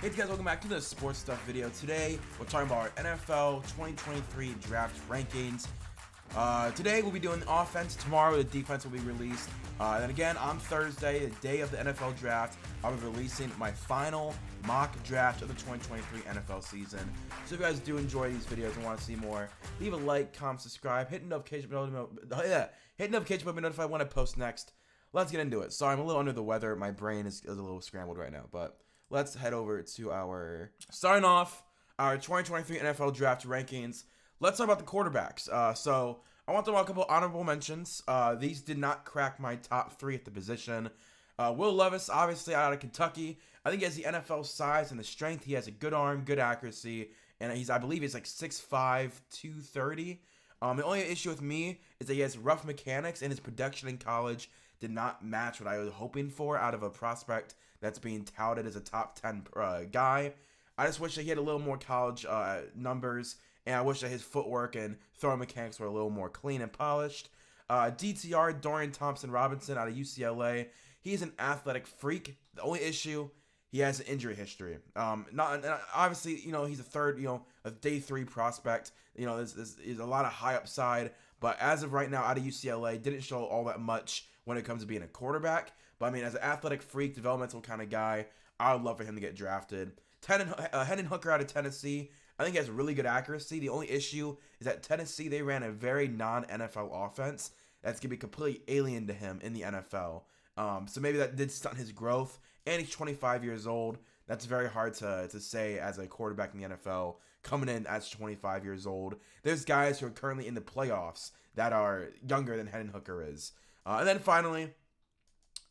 Hey guys, welcome back to the Sports Stuff video. Today, we're talking about our NFL 2023 draft rankings. Today, we'll be doing the offense. Tomorrow, the defense will be released. And then again, on Thursday, the day of the NFL draft, I'll be releasing my final mock draft of the 2023 NFL season. So if you guys do enjoy these videos and want to see more, leave a like, comment, subscribe, hit the notification bell to be notified when I post next. Let's get into it. Sorry, I'm a little under the weather. My brain is a little scrambled right now, but let's head over to starting off our 2023 NFL draft rankings. Let's talk about the quarterbacks. So I want to talk about a couple honorable mentions. These did not crack my top three at the position. Will Levis, obviously out of Kentucky. I think he has the NFL size and the strength. He has a good arm, good accuracy, and I believe he's like 6'5", 230. The only issue with me is that he has rough mechanics, and his production in college did not match what I was hoping for out of a prospect that's being touted as a top 10 guy. I just wish that he had a little more college numbers, and I wish that his footwork and throwing mechanics were a little more clean and polished. DTR, Dorian Thompson-Robinson out of UCLA. He's an athletic freak. The only issue, he has an injury history. Obviously, he's a day 3 prospect. There's a lot of high upside, but as of right now, out of UCLA, didn't show all that much when it comes to being a quarterback. But I mean, as an athletic freak, developmental kind of guy, I would love for him to get drafted. Hendon Hooker out of Tennessee. I think he has really good accuracy. The only issue is that Tennessee, they ran a very non-NFL offense that's going to be completely alien to him in the NFL. So maybe that did stunt his growth. And he's 25 years old. That's very hard to say as a quarterback in the NFL coming in as 25 years old. There's guys who are currently in the playoffs that are younger than Hendon Hooker is. And then finally,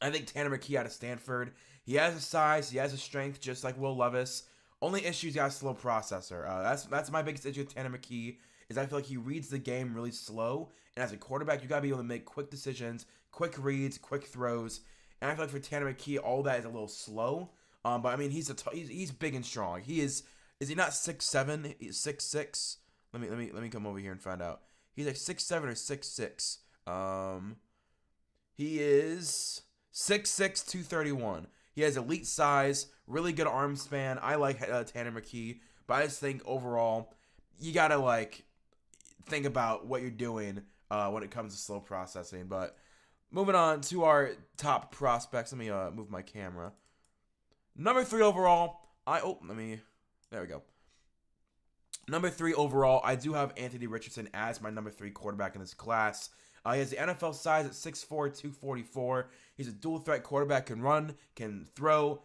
I think Tanner McKee out of Stanford. He has a size, he has a strength, just like Will Levis. Only issue, he's got a slow processor. That's my biggest issue with Tanner McKee, is I feel like he reads the game really slow. And as a quarterback, you got to be able to make quick decisions, quick reads, quick throws. And I feel like for Tanner McKee, all that is a little slow. But I mean, he's big and strong. Is he not 6'7"? He's 6'6". Let me come over here and find out. He's like 6'7" or 6'6". He is 6'6", 231. He has elite size, really good arm span. I like Tanner McKee, but I just think overall, you gotta think about what you're doing when it comes to slow processing. But moving on to our top prospects. Let me move my camera. Number 3 overall, there we go. Number 3 overall, I do have Anthony Richardson as my number 3 quarterback in this class. He has the NFL size at 6'4", 244. He's a dual threat quarterback, can run, can throw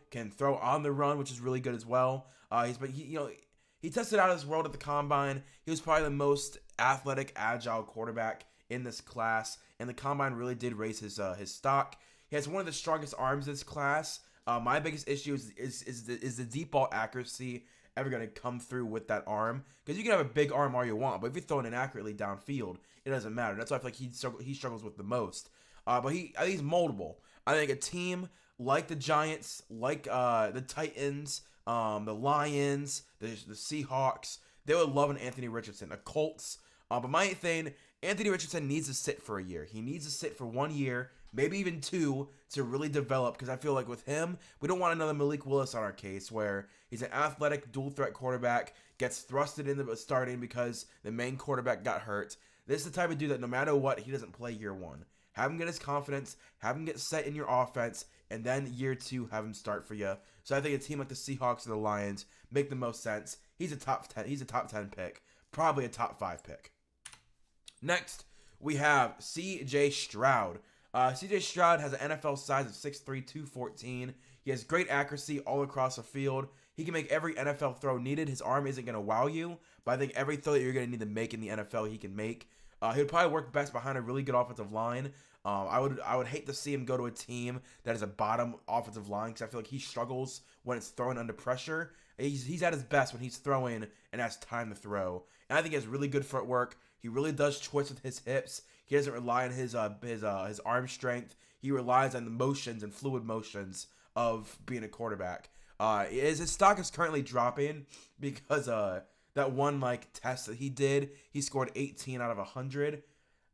on the run, which is really good as well. He tested out his world at the combine. He was probably the most athletic, agile quarterback in this class, and the combine really did raise his stock. He has one of the strongest arms in this class. My biggest issue is the deep ball accuracy ever going to come through with that arm, because you can have a big arm all you want, but if you're throwing it accurately downfield, it doesn't matter. That's why I feel like he struggles with the most. But he's moldable. I think a team like the Giants, like the Titans, the Lions, the Seahawks, they would love an Anthony Richardson. The Colts. But my thing, Anthony Richardson needs to sit for a year. He needs to sit for 1 year, maybe even 2, to really develop, because I feel like with him, we don't want another Malik Willis on our case where he's an athletic dual threat quarterback, gets thrusted into starting because the main quarterback got hurt. This is the type of dude that no matter what, he doesn't play year 1. Have him get his confidence, have him get set in your offense, and then year 2, have him start for you. So I think a team like the Seahawks or the Lions make the most sense. He's a top 10. He's a top 10 pick, probably a top 5 pick. Next, we have C.J. Stroud. C.J. Stroud has an NFL size of 6'3", 214. He has great accuracy all across the field. He can make every NFL throw needed. His arm isn't going to wow you, but I think every throw that you're going to need to make in the NFL, he can make. He would probably work best behind a really good offensive line. I would hate to see him go to a team that is a bottom offensive line, because I feel like he struggles when it's thrown under pressure. He's at his best when he's throwing and has time to throw. And I think he has really good footwork. He really does twist with his hips. He doesn't rely on his arm strength. He relies on the motions and fluid motions of being a quarterback. His stock is currently dropping because that one test that he did, he scored 18 out of 100.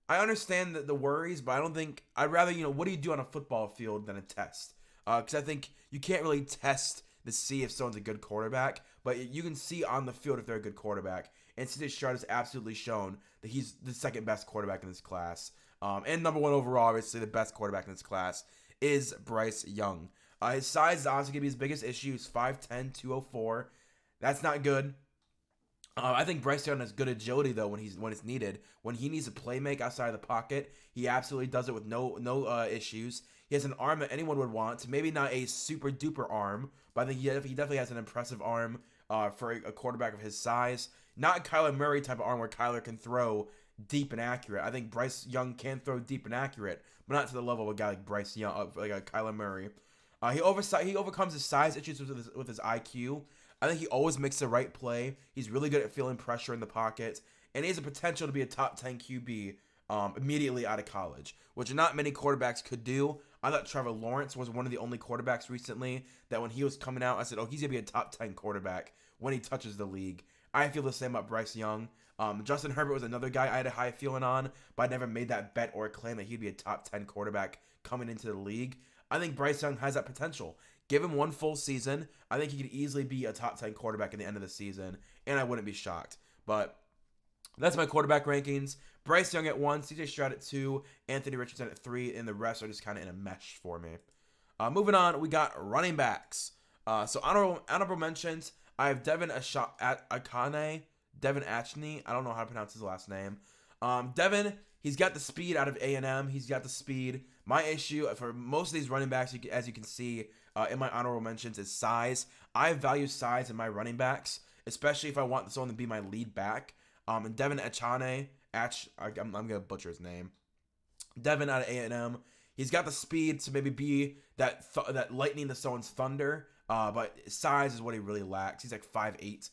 I understand the worries, but I don't think I'd rather what do you do on a football field than a test? Because I think you can't really test to see if someone's a good quarterback, but you can see on the field if they're a good quarterback. And CJ Stroud has absolutely shown that he's the second best quarterback in this class. And number one overall, obviously the best quarterback in this class is Bryce Young. His size is honestly going to be his biggest issue. He's 5'10", 204. That's not good. I think Bryce Young has good agility though when it's needed. When he needs to play make outside of the pocket, he absolutely does it with no issues. He has an arm that anyone would want. Maybe not a super duper arm, but I think he definitely has an impressive arm for a quarterback of his size. Not a Kyler Murray type of arm where Kyler can throw deep and accurate. I think Bryce Young can throw deep and accurate, but not to the level of a guy like Bryce Young, like a Kyler Murray. He overcomes his size issues with his IQ. I think he always makes the right play. He's really good at feeling pressure in the pocket, and he has the potential to be a top 10 QB immediately out of college, which not many quarterbacks could do. I thought Trevor Lawrence was one of the only quarterbacks recently that when he was coming out, I said, oh, he's going to be a top 10 quarterback when he touches the league. I feel the same about Bryce Young. Justin Herbert was another guy I had a high feeling on, but I never made that bet or claim that he'd be a top 10 quarterback coming into the league. I think Bryce Young has that potential. Give him one full season. I think he could easily be a top 10 quarterback at the end of the season, and I wouldn't be shocked. But that's my quarterback rankings. Bryce Young at 1, CJ Stroud at 2, Anthony Richardson at 3, and the rest are just kind of in a mesh for me. Moving on, we got running backs. So honorable mentions, I have Devin Achane. I don't know how to pronounce his last name. Devin, he's got the speed out of A&M. He's got the speed. My issue for most of these running backs, as you can see in my honorable mentions, is size. I value size in my running backs, especially if I want someone to be my lead back. And Devin Achane, I'm going to butcher his name. Devin out of A&M. He's got the speed to maybe be that lightning to someone's thunder, but size is what he really lacks. He's like 5'8".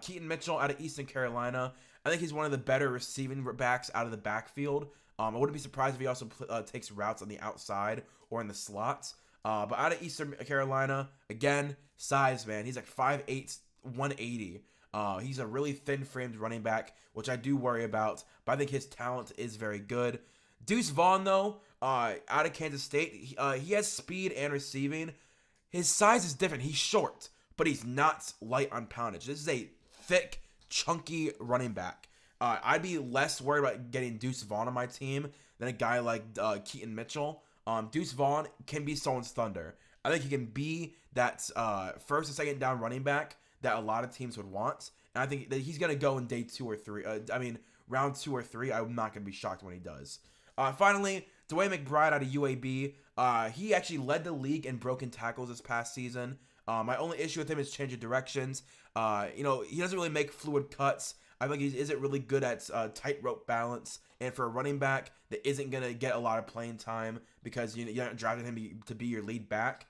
Keaton Mitchell out of Eastern Carolina. I think he's one of the better receiving backs out of the backfield. I wouldn't be surprised if he also takes routes on the outside or in the slots. But out of Eastern Carolina, again, size, man. He's like 5'8", 180. He's a really thin-framed running back, which I do worry about. But I think his talent is very good. Deuce Vaughn, though, out of Kansas State, he has speed and receiving. His size is different. He's short, but he's not light on poundage. This is a thick, chunky running back. I'd be less worried about getting Deuce Vaughn on my team than a guy like Keaton Mitchell. Deuce Vaughn can be someone's thunder. I think he can be that first and second down running back that a lot of teams would want. And I think that he's going to go in day 2 or 3. Round 2 or 3. I'm not going to be shocked when he does. Finally, DeWayne McBride out of UAB. He actually led the league in broken tackles this past season. My only issue with him is change of directions. He doesn't really make fluid cuts. I think he isn't really good at tightrope balance. And for a running back that isn't going to get a lot of playing time because you're not drafting him to be your lead back,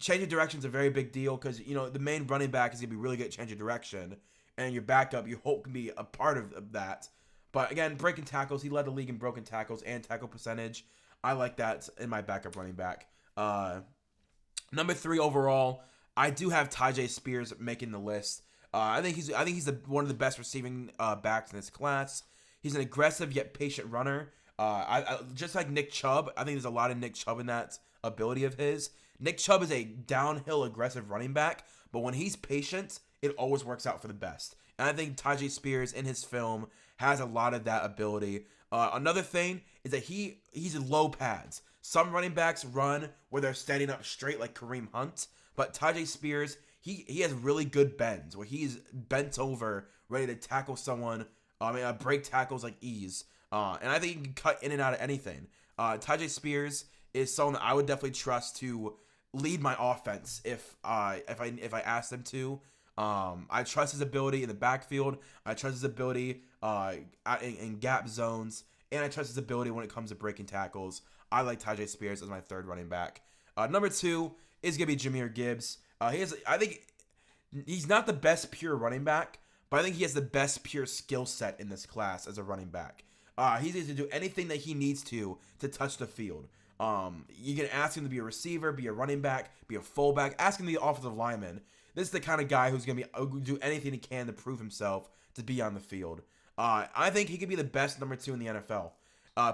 change of direction is a very big deal because, the main running back is going to be really good at change of direction. And your backup, you hope, can be a part of that. But again, breaking tackles, he led the league in broken tackles and tackle percentage. I like that in my backup running back. Number 3 overall, I do have Tyjae Spears making the list. I think he's one of the best receiving backs in this class. He's an aggressive yet patient runner. I just like Nick Chubb. I think there's a lot of Nick Chubb in that ability of his. Nick Chubb is a downhill aggressive running back, but when he's patient, it always works out for the best. And I think Tyjae Spears in his film has a lot of that ability. Another thing is that he's in low pads. Some running backs run where they're standing up straight like Kareem Hunt, but Tyjae Spears, he has really good bends where he's bent over, ready to tackle someone. Break tackles like ease. And I think he can cut in and out of anything. Tyjae Spears is someone that I would definitely trust to lead my offense if I asked him to. I trust his ability in the backfield. I trust his ability in gap zones, and I trust his ability when it comes to breaking tackles. I like Tyjae Spears as my 3rd running back. Number 2 is gonna be Jahmyr Gibbs. I think he's not the best pure running back, but I think he has the best pure skill set in this class as a running back. He's able to do anything that he needs to touch the field. You can ask him to be a receiver, be a running back, be a fullback. Ask him to be an offensive lineman. This is the kind of guy who's going to do anything he can to prove himself to be on the field. I think he could be the best number 2 in the NFL.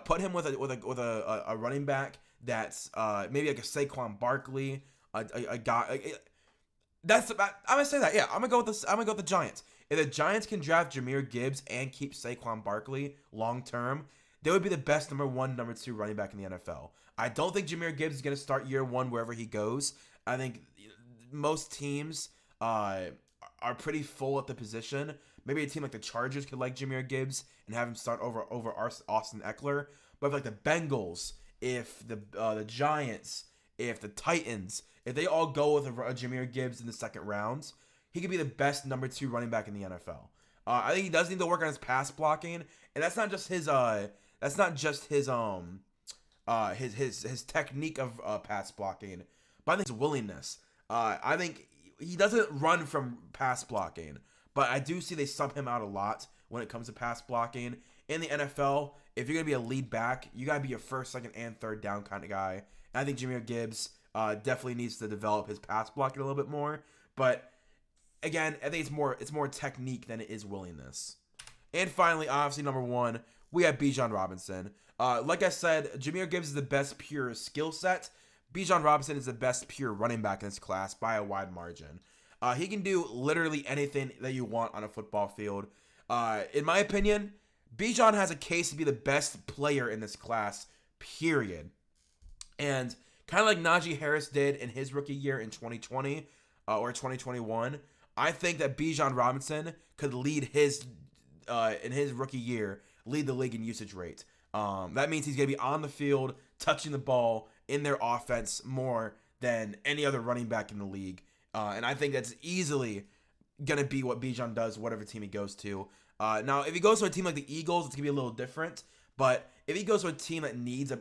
Put him with a running back that's maybe like a Saquon Barkley, a guy. I'm gonna say that. Yeah, I'm gonna go with this. I'm gonna go with the Giants. If the Giants can draft Jahmyr Gibbs and keep Saquon Barkley long term, they would be the best number one, number two running back in the NFL. I don't think Jahmyr Gibbs is gonna start year one wherever he goes. I think most teams are pretty full at the position. Maybe a team like the Chargers could like Jahmyr Gibbs and have him start over Austin Eckler. But if like the Bengals, if the Giants, if the Titans, if they all go with a Jahmyr Gibbs in the second round, he could be the best number two running back in the NFL. I think he does need to work on his pass blocking, and that's not just his his technique of pass blocking, but I think his willingness. I think he doesn't run from pass blocking, but I do see they sub him out a lot when it comes to pass blocking. In the NFL, if you're going to be a lead back, you got to be your first, second, and third down kind of guy. And I think Jahmyr Gibbs definitely needs to develop his pass blocking a little bit more. But again, I think it's more technique than it is willingness. And finally, obviously, number one, we have Bijan Robinson. Like I said, Jahmyr Gibbs is the best pure skill set. Bijan Robinson is the best pure running back in this class by a wide margin. He can do literally anything that you want on a football field. In my opinion, Bijan has a case to be the best player in this class, period. And kind of like Najee Harris did in his rookie year in 2020 or 2021, I think that Bijan Robinson could lead in his rookie year, lead the league in usage rate. That means he's going to be on the field, touching the ball in their offense more than any other running back in the league. And I think that's easily going to be what Bijan does, whatever team he goes to. Now, if he goes to a team like the Eagles, it's going to be a little different. But if he goes to a team that needs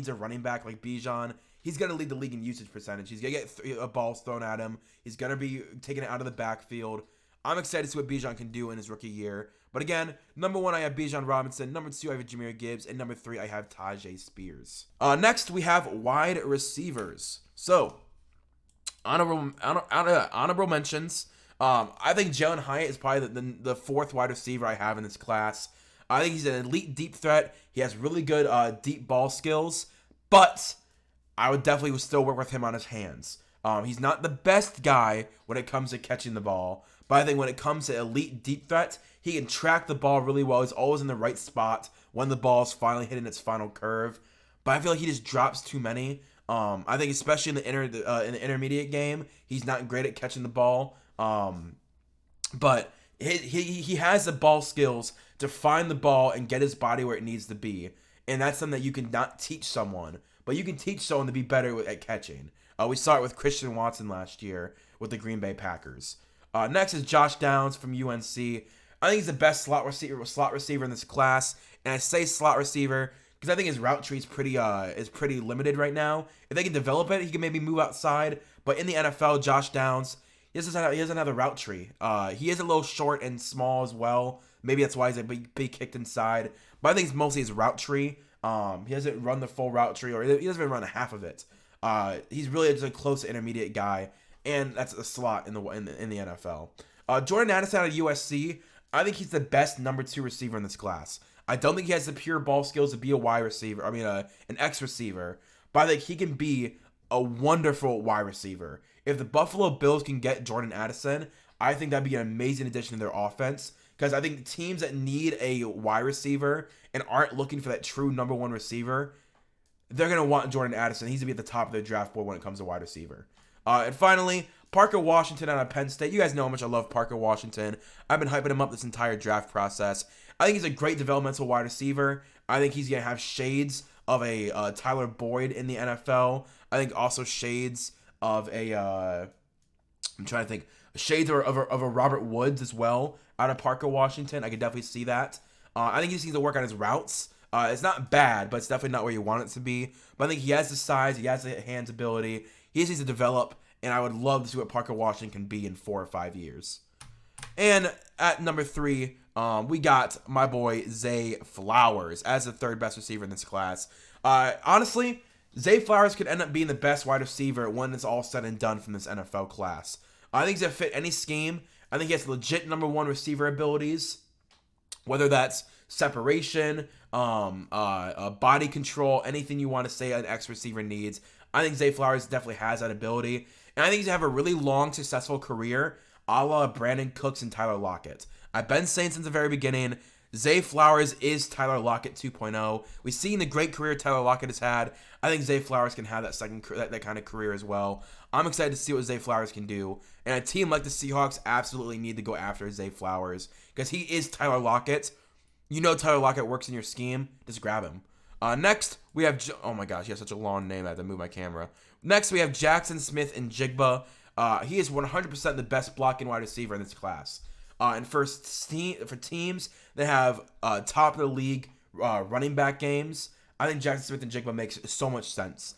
a running back like Bijan, he's going to lead the league in usage percentage. He's going to get balls thrown at him. He's going to be taking it out of the backfield. I'm excited to see what Bijan can do in his rookie year. But again, number one, I have Bijan Robinson. Number two, I have Jahmyr Gibbs. And number three, I have Tyjae Spears. Next, we have wide receivers. So, honorable mentions. I think Jalen Hyatt is probably the fourth wide receiver I have in this class. I think he's an elite deep threat. He has really good deep ball skills. But I would definitely still work with him on his hands. He's not the best guy when it comes to catching the ball. But I think when it comes to elite deep threat, he can track the ball really well. He's always in the right spot when the ball's finally hitting its final curve. But I feel like he just drops too many. I think especially in the intermediate game, he's not great at catching the ball. But he has the ball skills to find the ball and get his body where it needs to be. And that's something that you can not teach someone. But you can teach someone to be better at catching. We saw it with Christian Watson last year with the Green Bay Packers. Next is Josh Downs from UNC. I think he's the best slot receiver in this class. And I say slot receiver because I think his route tree is pretty limited right now. If they can develop it, he can maybe move outside. But in the NFL, Josh Downs, he doesn't have a route tree. He is a little short and small as well. Maybe that's why he's a big kicked inside. But I think it's mostly his route tree. He doesn't run the full route tree, or he doesn't even run half of it. He's really just a close to intermediate guy, and that's a slot in the NFL. Jordan Addison out of USC, I think he's the best number two receiver in this class. I don't think he has the pure ball skills to be a wide receiver. An X receiver, but I think he can be a wonderful wide receiver. If the Buffalo Bills can get Jordan Addison, I think that'd be an amazing addition to their offense. Because I think the teams that need a wide receiver and aren't looking for that true number one receiver, they're going to want Jordan Addison. He's going to be at the top of their draft board when it comes to wide receiver. And finally, Parker Washington out of Penn State. You guys know how much I love Parker Washington. I've been hyping him up this entire draft process. I think he's a great developmental wide receiver. I think he's going to have shades of a Tyler Boyd in the NFL. I think also shades of shades of a Robert Woods as well out of Parker Washington. I could definitely see that. I think he just needs to work on his routes. It's not bad, but it's definitely not where you want it to be. But I think he has the size, he has the hands ability. He just needs to develop, and I would love to see what Parker Washington can be in 4 or 5 years. And at number 3, we got my boy Zay Flowers as the third best receiver in this class. Honestly, Zay Flowers could end up being the best wide receiver when it's all said and done from this NFL class. I think he's going to fit any scheme. I think he has legit number one receiver abilities, whether that's separation, body control, anything you want to say an X receiver needs. I think Zay Flowers definitely has that ability. And I think he's going to have a really long, successful career, a la Brandon Cooks and Tyler Lockett. I've been saying since the very beginning, Zay Flowers is Tyler Lockett 2.0. We've seen the great career Tyler Lockett has had. I think Zay Flowers can have that kind of career as well. I'm excited to see what Zay Flowers can do. And a team like the Seahawks absolutely need to go after Zay Flowers because he is Tyler Lockett. You know Tyler Lockett works in your scheme. Just grab him. Next, we have... Oh my gosh, he has such a long name. I have to move my camera. Next, we have Jackson Smith-Njigba. He is 100% the best blocking wide receiver in this class. And for teams that have top of the league running back games, I think Jackson Smith-Njigba makes so much sense.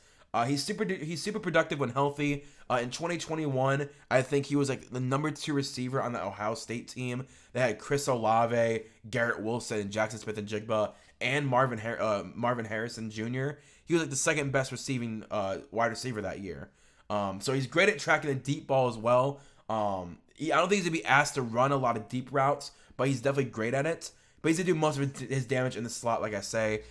He's super productive when healthy. In 2021, I think he was like the number 2 receiver on the Ohio State team. They had Chris Olave, Garrett Wilson, and Jackson Smith-Njigba, and Marvin Harrison Jr. He was like the second best receiving wide receiver that year. So he's great at tracking the deep ball as well. I don't think he's going to be asked to run a lot of deep routes, but he's definitely great at it. But he's going to do most of his damage in the slot, like I say.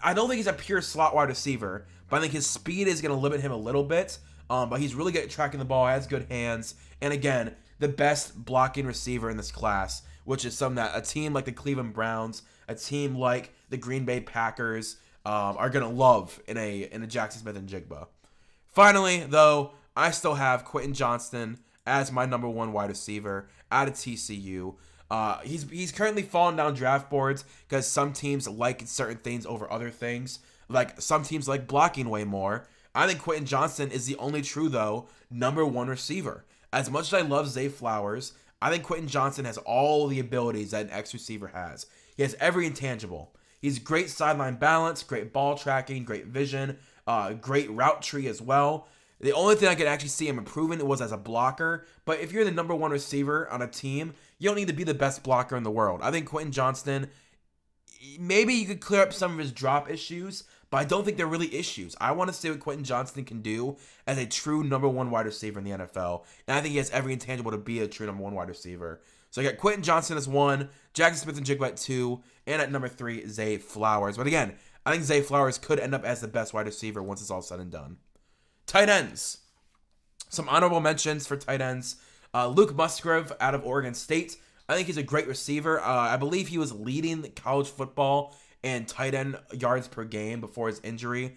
I don't think he's a pure slot wide receiver, but I think his speed is going to limit him a little bit. But he's really good at tracking the ball, has good hands, and again, the best blocking receiver in this class, which is something that a team like the Cleveland Browns, a team like the Green Bay Packers are going to love in a Jackson Smith-Njigba. Finally, though, I still have Quentin Johnston as my number 1 wide receiver out of TCU. He's currently falling down draft boards because some teams like certain things over other things. Like some teams like blocking way more. I think Quentin Johnston is the only true, though, number 1 receiver. As much as I love Zay Flowers, I think Quentin Johnston has all the abilities that an X receiver has. He has every intangible. He's great sideline balance, great ball tracking, great vision, great route tree as well. The only thing I could actually see him improving was as a blocker. But if you're the number 1 receiver on a team, you don't need to be the best blocker in the world. I think Quentin Johnston, maybe you could clear up some of his drop issues, but I don't think they're really issues. I want to see what Quentin Johnston can do as a true number 1 wide receiver in the NFL. And I think he has every intangible to be a true number 1 wide receiver. So I got Quentin Johnston as 1, Jackson Smith-Njigba at 2, and at number 3, Zay Flowers. But again, I think Zay Flowers could end up as the best wide receiver once it's all said and done. Tight ends. Some honorable mentions for tight ends. Luke Musgrave out of Oregon State. I think he's a great receiver. I believe he was leading college football and tight end yards per game before his injury.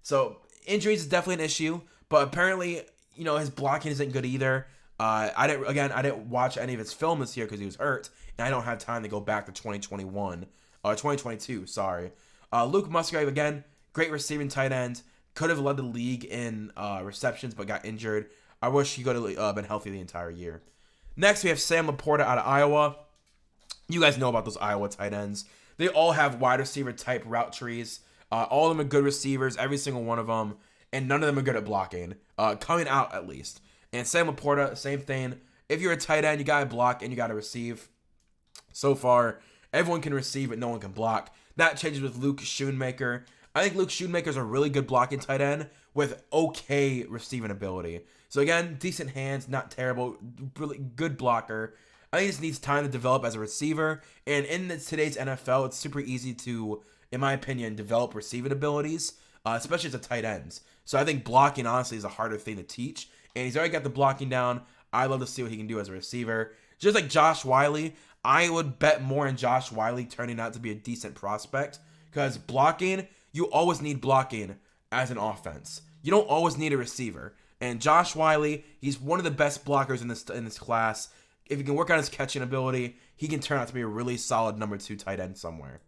So injuries is definitely an issue, but apparently, his blocking isn't good either. I didn't watch any of his film this year because he was hurt, and I don't have time to go back to 2022. Sorry. Luke Musgrave, again, great receiving tight end. Could have led the league in receptions, but got injured. I wish he could have been healthy the entire year. Next, we have Sam Laporta out of Iowa. You guys know about those Iowa tight ends. They all have wide receiver type route trees. All of them are good receivers, every single one of them, and none of them are good at blocking, coming out at least. And Sam Laporta, same thing. If you're a tight end, you got to block and you got to receive. So far, everyone can receive, but no one can block. That changes with Luke Schoonmaker. I think Luke Schoonmaker's a really good blocking tight end with okay receiving ability. So again, decent hands, not terrible, really good blocker. I think he just needs time to develop as a receiver. And in today's NFL, it's super easy to, in my opinion, develop receiving abilities, especially as a tight end. So I think blocking, honestly, is a harder thing to teach. And he's already got the blocking down. I'd love to see what he can do as a receiver. Just like Josh Whyle, I would bet more on Josh Whyle turning out to be a decent prospect. Because blocking, you always need blocking as an offense. You don't always need a receiver. And Josh Whyle, he's one of the best blockers in this class. If he can work on his catching ability, he can turn out to be a really solid number 2 tight end somewhere.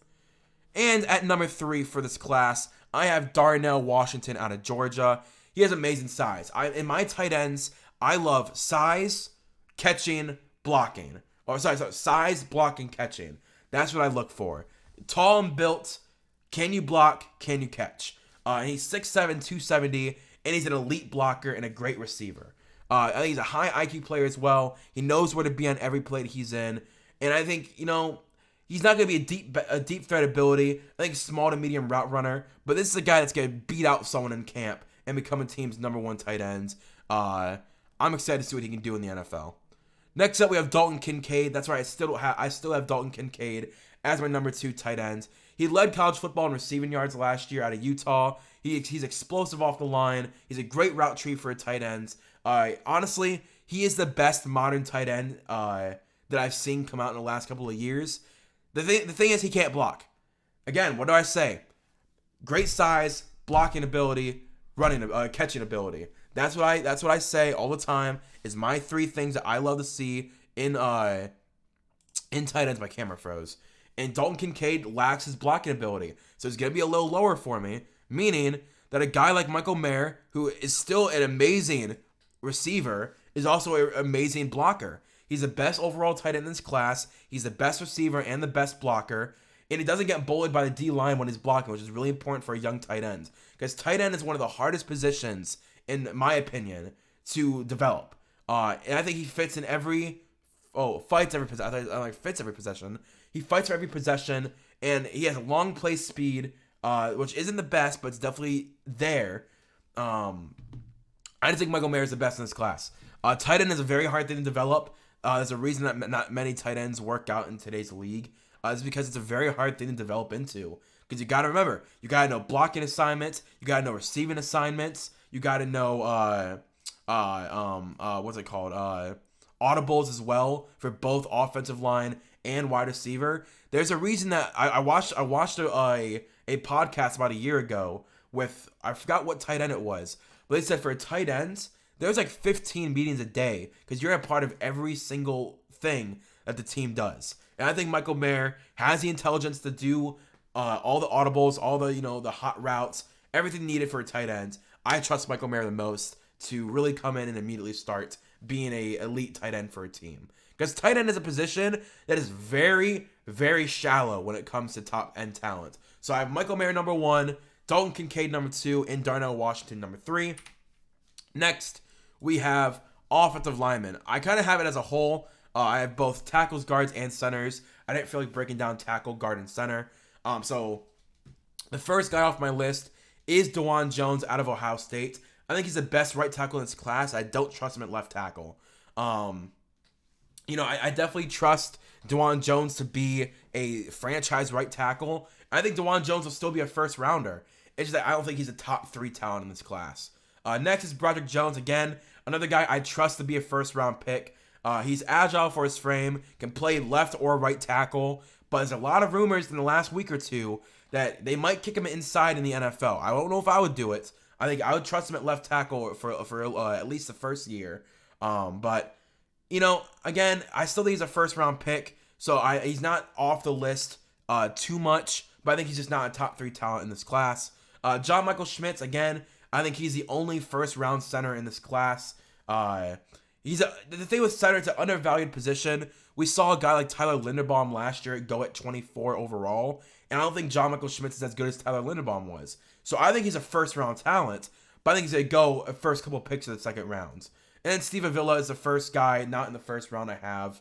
And at number 3 for this class, I have Darnell Washington out of Georgia. He has amazing size. In my tight ends, I love size, catching, blocking. Size, blocking, catching. That's what I look for. Tall and built. Can you block? Can you catch? He's 6'7", 270, and he's an elite blocker and a great receiver. I think he's a high IQ player as well. He knows where to be on every play that he's in. And I think, he's not going to be a deep threat ability. I think small to medium route runner. But this is a guy that's going to beat out someone in camp and become a team's number 1 tight end. I'm excited to see what he can do in the NFL. Next up, we have Dalton Kincaid. That's right. I still have Dalton Kincaid as my number 2 tight end. He led college football in receiving yards last year out of Utah. He's explosive off the line. He's a great route tree for a tight end. Honestly, he is the best modern tight end that I've seen come out in the last couple of years. The thing is, he can't block. Again, what do I say? Great size, blocking ability, catching ability. That's what I say all the time. Is my 3 things that I love to see in tight ends. My camera froze. And Dalton Kincaid lacks his blocking ability, so it's gonna be a little lower for me. Meaning that a guy like Michael Mayer, who is still an amazing receiver, is also an amazing blocker. He's the best overall tight end in this class. He's the best receiver and the best blocker. And he doesn't get bullied by the D-line when he's blocking, which is really important for a young tight end. Because tight end is one of the hardest positions, in my opinion, to develop. And I think he fits in fights every possession. Fits every possession. He fights for every possession, and he has long play speed, which isn't the best, but it's definitely there. I just think Michael Mayer is the best in this class. Tight end is a very hard thing to develop. There's a reason that not many tight ends work out in today's league. It's because it's a very hard thing to develop into. Because you got to remember, you got to know blocking assignments, you got to know receiving assignments, you got to know what's it called? Audibles as well for both offensive line and wide receiver. There's a reason that I watched a podcast about a year ago with, I forgot what tight end it was, but they said for tight ends, there's like 15 meetings a day because you're a part of every single thing that the team does. And I think Michael Mayer has the intelligence to do all the audibles, all the the hot routes, everything needed for a tight end. I trust Michael Mayer the most to really come in and immediately start being a elite tight end for a team. Because tight end is a position that is very, very shallow when it comes to top end talent. So I have Michael Mayer number 1, Dalton Kincaid number 2, and Darnell Washington number 3. Next, we have offensive linemen. I kind of have it as a whole. I have both tackles, guards, and centers. I didn't feel like breaking down tackle, guard, and center. So the first guy off my list is DeJuan Jones out of Ohio State. I think he's the best right tackle in this class. I don't trust him at left tackle. I definitely trust DeJuan Jones to be a franchise right tackle. I think DeJuan Jones will still be a first rounder. It's just that I don't think he's a top 3 talent in this class. Next is Broderick Jones. Again, another guy I trust to be a first round pick. He's agile for his frame, can play left or right tackle, but there's a lot of rumors in the last week or two that they might kick him inside in the NFL. I don't know if I would do it. I think I would trust him at left tackle for at least the first year. But again, I still think he's a first round pick, so he's not off the list too much, but I think he's just not a top 3 talent in this class. John Michael Schmitz, again, I think he's the only first round center in this class. The thing with center, it's an undervalued position. We saw a guy like Tyler Linderbaum last year go at 24 overall, and I don't think John Michael Schmitz is as good as Tyler Linderbaum was. So I think he's a first round talent, but I think he's going to go a first couple picks of the second round. And then Steve Avila is the first guy, not in the first round I have.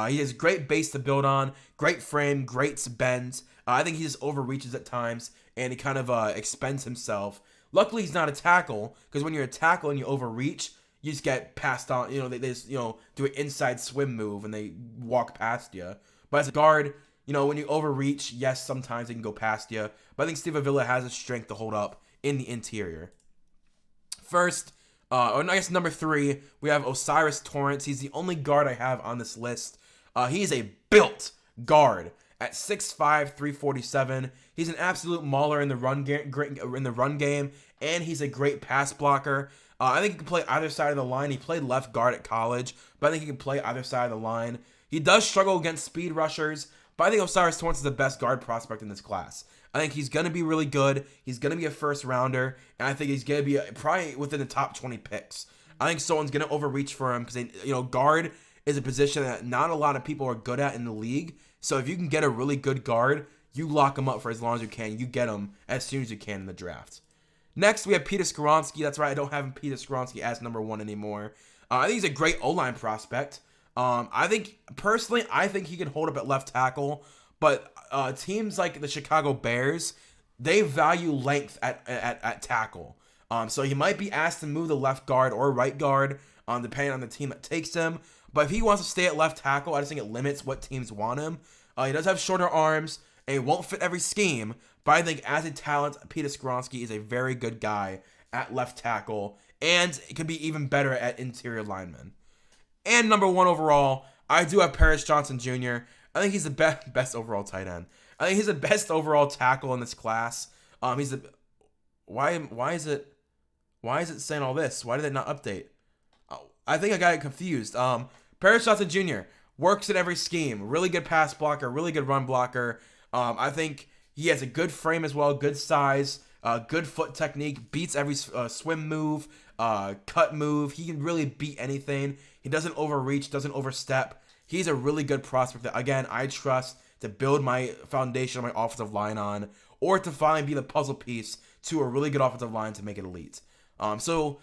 He has great base to build on, great frame, great bends. I think he just overreaches at times, and he kind of expends himself. Luckily, he's not a tackle, because when you're a tackle and you overreach, you just get passed on. They just do an inside swim move and they walk past you. But as a guard, when you overreach, yes, sometimes they can go past you. But I think Steve Avila has the strength to hold up in the interior. First, number 3, we have Osiris Torrance. He's the only guard I have on this list. He's a built guard at 6'5", 347. He's an absolute mauler in the run game, and he's a great pass blocker. I think he can play either side of the line. He played left guard at college, but I think he can play either side of the line. He does struggle against speed rushers, but I think Osiris Torrance is the best guard prospect in this class. I think he's going to be really good. He's going to be a first rounder, and I think he's going to be probably within the top 20 picks. I think someone's going to overreach for him because guard is a position that not a lot of people are good at in the league. So if you can get a really good guard, you lock him up for as long as you can. You get him as soon as you can in the draft. Next, we have Peter Skoronski. That's right, I don't have Peter Skoronski as number 1 anymore. I think he's a great O-line prospect. I think he can hold up at left tackle, but teams like the Chicago Bears, they value length at tackle. So he might be asked to move the left guard or right guard, depending on the team that takes him. But if he wants to stay at left tackle, I just think it limits what teams want him. He does have shorter arms, and it won't fit every scheme, but I think as a talent, Peter Skoronski is a very good guy at left tackle, and it could be even better at interior lineman. And number 1 overall, I do have Paris Johnson Jr. I think he's the best overall tight end. I think he's the best overall tackle in this class. He's the why is it saying all this? Why did it not update? I think I got it confused. Paris Johnson Jr. works in every scheme. Really good pass blocker, really good run blocker. I think he has a good frame as well, good size, good foot technique, beats every swim move, cut move. He can really beat anything. He doesn't overreach, doesn't overstep. He's a really good prospect that, again, I trust to build my foundation of my offensive line on, or to finally be the puzzle piece to a really good offensive line to make it elite. So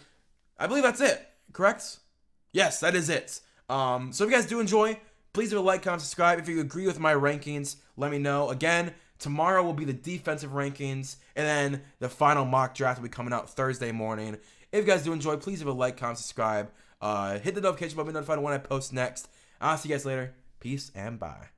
I believe that's it, correct? Yes, that is it. So if you guys do enjoy, please leave a like, comment, subscribe. If you agree with my rankings, let me know. Again, tomorrow will be the defensive rankings, and then the final mock draft will be coming out Thursday morning. If you guys do enjoy, please leave a like, comment, subscribe. Hit the notification button to be notified when I post next. I'll see you guys later. Peace and bye.